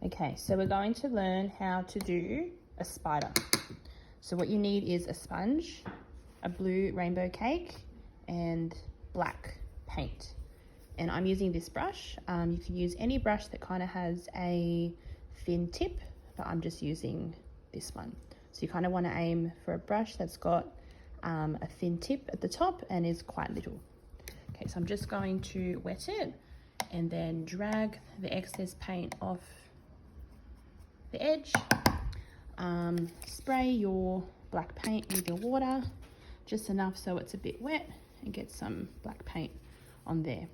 Okay, so we're going to learn how to do a spider. So what you need is a sponge, a blue rainbow cake, and black paint. And I'm using this brush. You can use any brush that kind of has a thin tip, but I'm just using this one. So you kind of want to aim for a brush that's got a thin tip at the top and is quite little. Okay, so I'm just going to wet it and then drag the excess paint off the edge. Spray your black paint with your water, just enough so it's a bit wet, and get some black paint on there.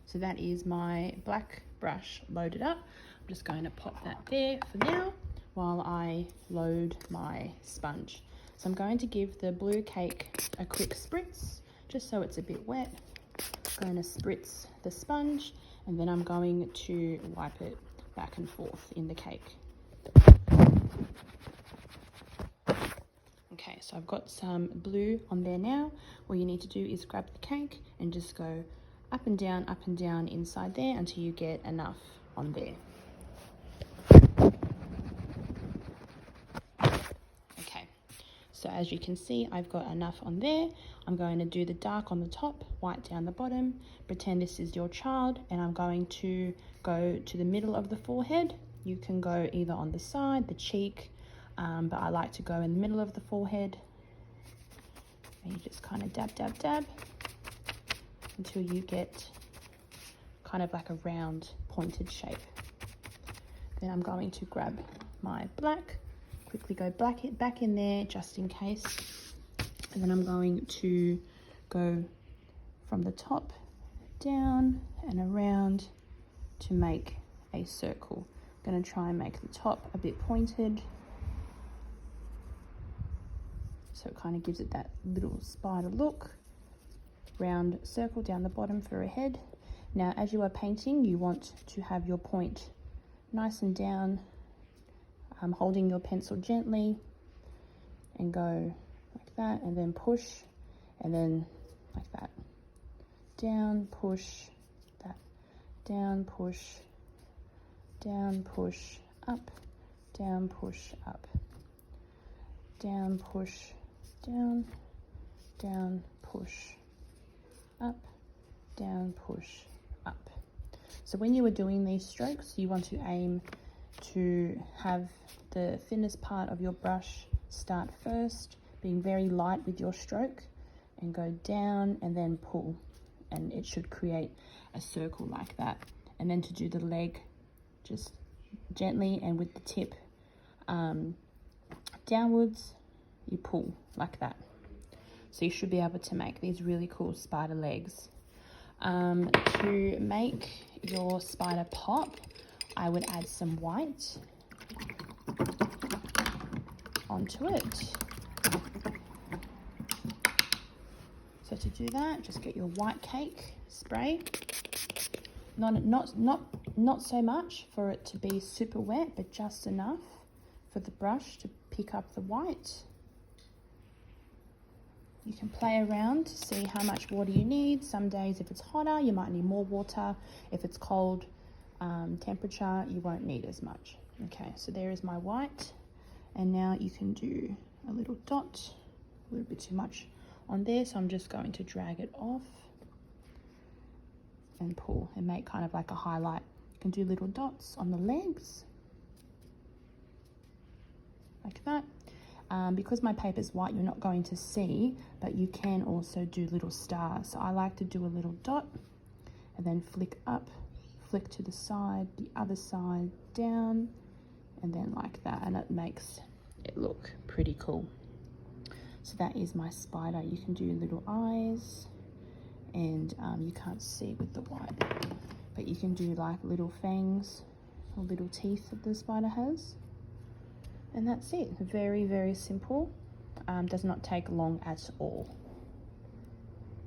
So that is my black brush loaded up. I'm just going to pop that there for now while I load my sponge. So I'm going to give the blue cake a quick spritz, just so it's a bit wet. I'm going to spritz the sponge, and then I'm going to wipe it back and forth in the cake. Okay, so I've got some blue on there now. All you need to do is grab the cake and just go up and down inside there until you get enough on there. Okay, so as you can see, I've got enough on there. I'm going to do the dark on the top, white down the bottom. Pretend this is your child, and I'm going to go to the middle of the forehead. You can go either on the side, the cheek, but I like to go in the middle of the forehead. And you just kind of dab until you get kind of like a round pointed shape. Then I'm going to grab my black, quickly go back in there just in case. And then I'm going to go from the top down and around to make a circle. I'm going to try and make the top a bit pointed, so it kind of gives it that little spider look. Round circle down the bottom for a head. Now as you are painting, you want to have your point nice and down, holding your pencil gently, and go like that, and then push, and then like that. Down, push, that, down, push, down, push, up, down, push, up, down, push, down, down, push, up, down, push, up. So when you are doing these strokes, you want to aim to have the thinnest part of your brush start first, being very light with your stroke, and go down and then pull, and it should create a circle like that. And then to do the leg, just gently and with the tip downwards, you pull like that. So you should be able to make these really cool spider legs. To make your spider pop, I would add some white onto it. So to do that, just get your white cake spray. Not so much for it to be super wet, but just enough for the brush to pick up the white. You can play around to see how much water you need. Some days, if it's hotter, you might need more water. If it's cold temperature, you won't need as much. Okay, so there is my white. And now you can do a little dot, a little bit too much on there. So I'm just going to drag it off and pull and make kind of like a highlight. You can do little dots on the legs, like that. Because my paper is white, you're not going to see, but you can also do little stars. So I like to do a little dot and then flick up, flick to the side, the other side, down, and then like that, and it makes it look pretty cool. So that is my spider. You can do little eyes, and you can't see with the white, but you can do like little fangs or little teeth that the spider has. And that's it. Very, very simple. Does not take long at all.